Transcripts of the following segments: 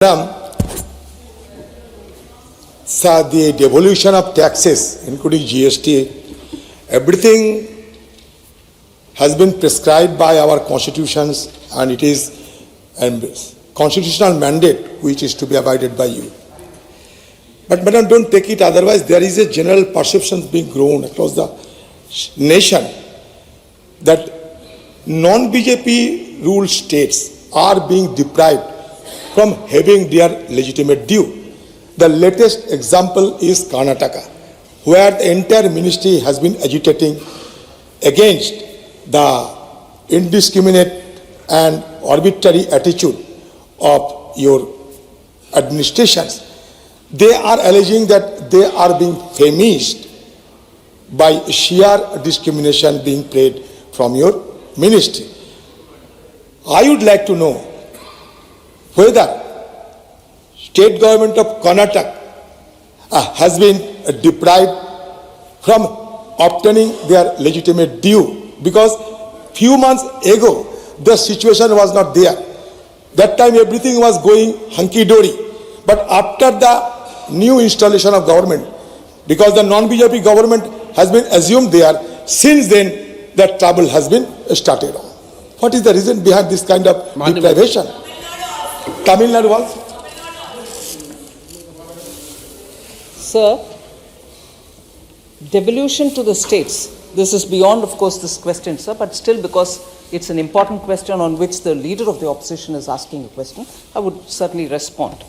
Madam, the devolution of taxes, including GST, everything has been prescribed by our constitutions, and it is a constitutional mandate which is to be abided by you. But madam, don't take it otherwise. There is a general perception being grown across the nation that non-BJP ruled states are being deprived from having their legitimate due. The latest example is Karnataka, where the entire ministry has been agitating against the indiscriminate and arbitrary attitude of your administrations. They are alleging that they are being famished by sheer discrimination being played from your ministry. I would like to know whether state government of Karnataka has been deprived from obtaining their legitimate due, because few months ago the situation was not there. That time everything was going hunky-dory. But after the new installation of government, because the non-BJP government has been assumed there, since then the trouble has been started on. What is the reason behind this kind of deprivation? Tamil Nadu was? Sir, devolution to the states, this is beyond, of course, this question, sir, but still, because it's an important question on which the leader of the opposition is asking a question, I would certainly respond.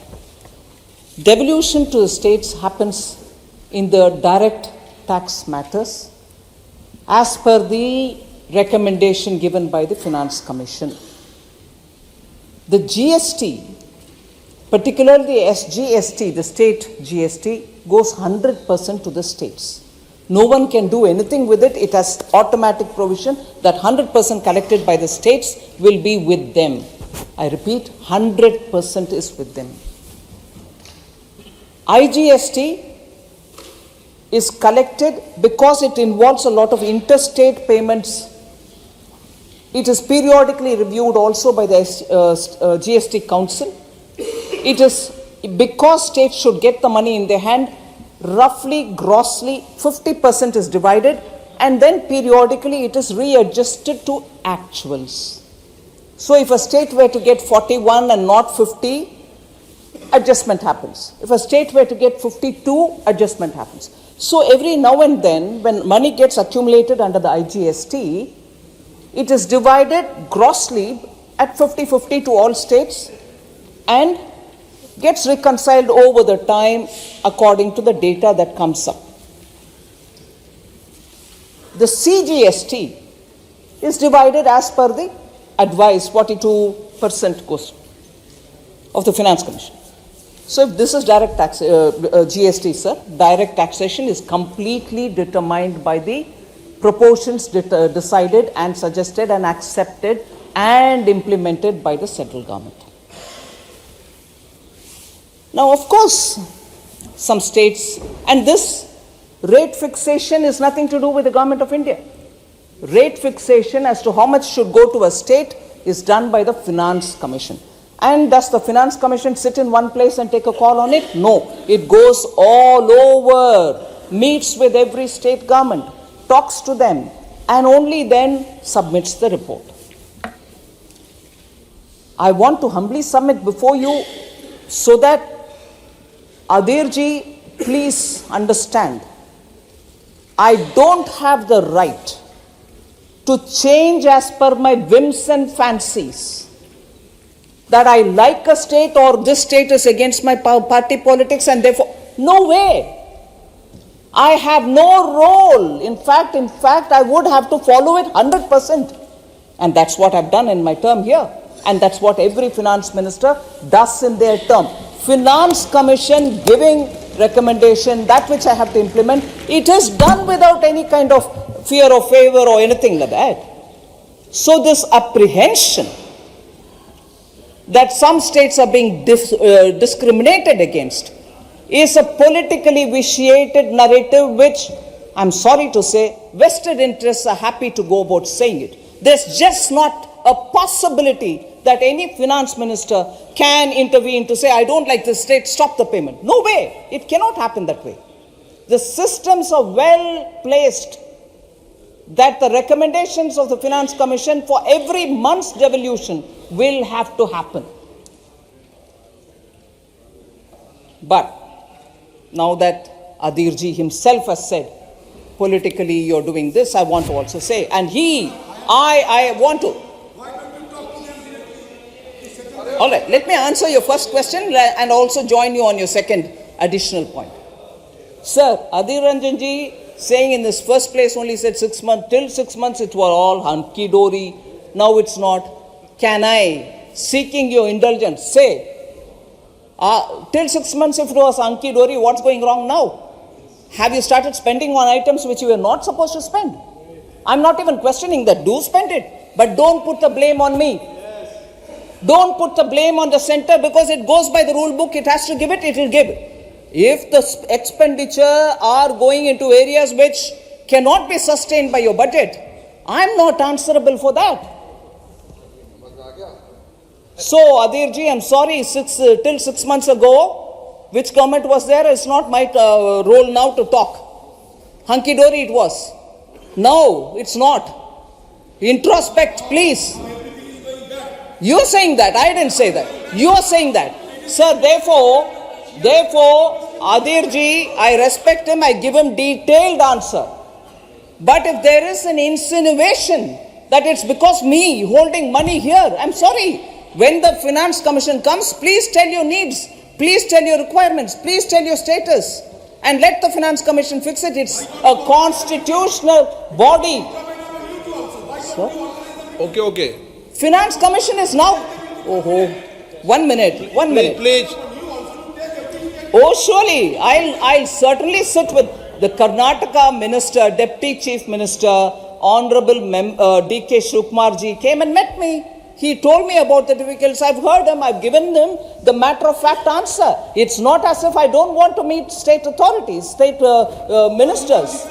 Devolution to the states happens in the direct tax matters as per the recommendation given by the Finance Commission. The GST, particularly the SGST, the state GST, goes 100% to the states. No one can do anything with it. It has automatic provision that 100% collected by the states will be with them. I repeat, 100% is with them. IGST is collected because it involves a lot of interstate payments. It is periodically reviewed also by the GST Council. It is because states should get the money in their hand, roughly, grossly, 50% is divided, and then periodically it is readjusted to actuals. So if a state were to get 41 and not 50, adjustment happens. If a state were to get 52, adjustment happens. So every now and then, when money gets accumulated under the IGST, it is divided grossly at 50-50 to all states and gets reconciled over the time according to the data that comes up. The CGST is divided as per the advice, 42% goes of the Finance Commission. So if this is direct tax, GST, sir, direct taxation is completely determined by the proportions decided and suggested and accepted and implemented by the central government. Now, of course, some states, and this rate fixation is nothing to do with the government of India. Rate fixation as to how much should go to a state is done by the Finance Commission. And does the Finance Commission sit in one place and take a call on it? No. It goes all over, meets with every state government, talks to them, and only then submits the report. I want to humbly submit before you so that Adhir ji, please understand, I don't have the right to change as per my whims and fancies, that I like a state or this state is against my party politics and therefore, no way. I have no role. In fact, I would have to follow it 100%. And that's what I've done in my term here. And that's what every finance minister does in their term. Finance Commission giving recommendation, that which I have to implement, it is done without any kind of fear or favor or anything like that. So this apprehension that some states are being discriminated against is a politically vitiated narrative which, I'm sorry to say, vested interests are happy to go about saying it. There's just not a possibility that any finance minister can intervene to say, I don't like this state, stop the payment. No way. It cannot happen that way. The systems are well placed that the recommendations of the Finance Commission for every month's devolution will have to happen. But now that Adhir ji himself has said, politically you're doing this, I want to also say, and I want to. All right, let me answer your first question and also join you on your second additional point. Sir, Adhir Ranjan ji saying in this first place only said 6 months, till 6 months it was all hunky-dory, now it's not. Can I, seeking your indulgence, say, till 6 months if it was hunky-dory, what's going wrong now? Have you started spending on items which you were not supposed to spend? I'm not even questioning that. Do spend it. But don't put the blame on me. Don't put the blame on the center because it goes by the rule book. It has to give it, it will give. If the expenditure are going into areas which cannot be sustained by your budget, I'm not answerable for that. So, Adhir ji, I'm sorry, till 6 months ago, which government was there, it's not my role now to talk. Hunky-dory it was. No, it's not. Introspect, please. You're saying that, I didn't say that. You're saying that. Sir, therefore, Adhir ji, I respect him, I give him detailed answer. But if there is an insinuation that it's because me holding money here, I'm sorry. When the Finance Commission comes, please tell your needs. Please tell your requirements. Please tell your status. And let the Finance Commission fix it. It's a constitutional body. Sir? Okay. Finance Commission is now... Oh, 1 minute. Please. Oh, surely. I'll certainly sit with the Karnataka Minister, Deputy Chief Minister, Honorable D.K. Shivkumar ji came and met me. He told me about the difficulties. I've heard him. I've given them the matter-of-fact answer. It's not as if I don't want to meet state authorities, state ministers.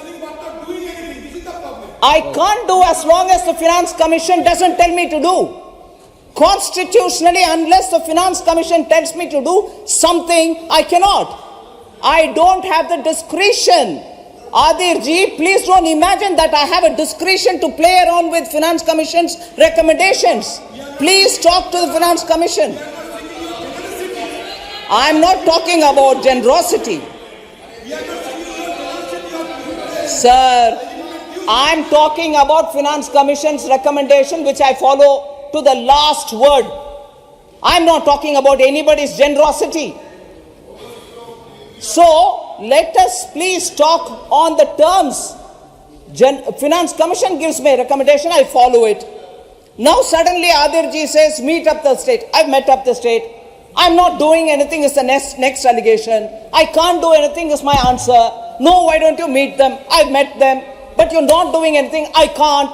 I can't do as long as the Finance Commission doesn't tell me to do. Constitutionally, unless the Finance Commission tells me to do something, I cannot. I don't have the discretion. Adhir ji, please don't imagine that I have a discretion to play around with Finance Commission's recommendations. Please talk to the Finance Commission. I'm not talking about generosity. Sir, I'm talking about Finance Commission's recommendation which I follow to the last word. I'm not talking about anybody's generosity. So, let us please talk on the terms. Finance Commission gives me a recommendation, I follow it. Now suddenly Adhir ji says, meet up the state. I've met up the state. I'm not doing anything is the next allegation. I can't do anything is my answer. No, why don't you meet them? I've met them. But you're not doing anything. I can't.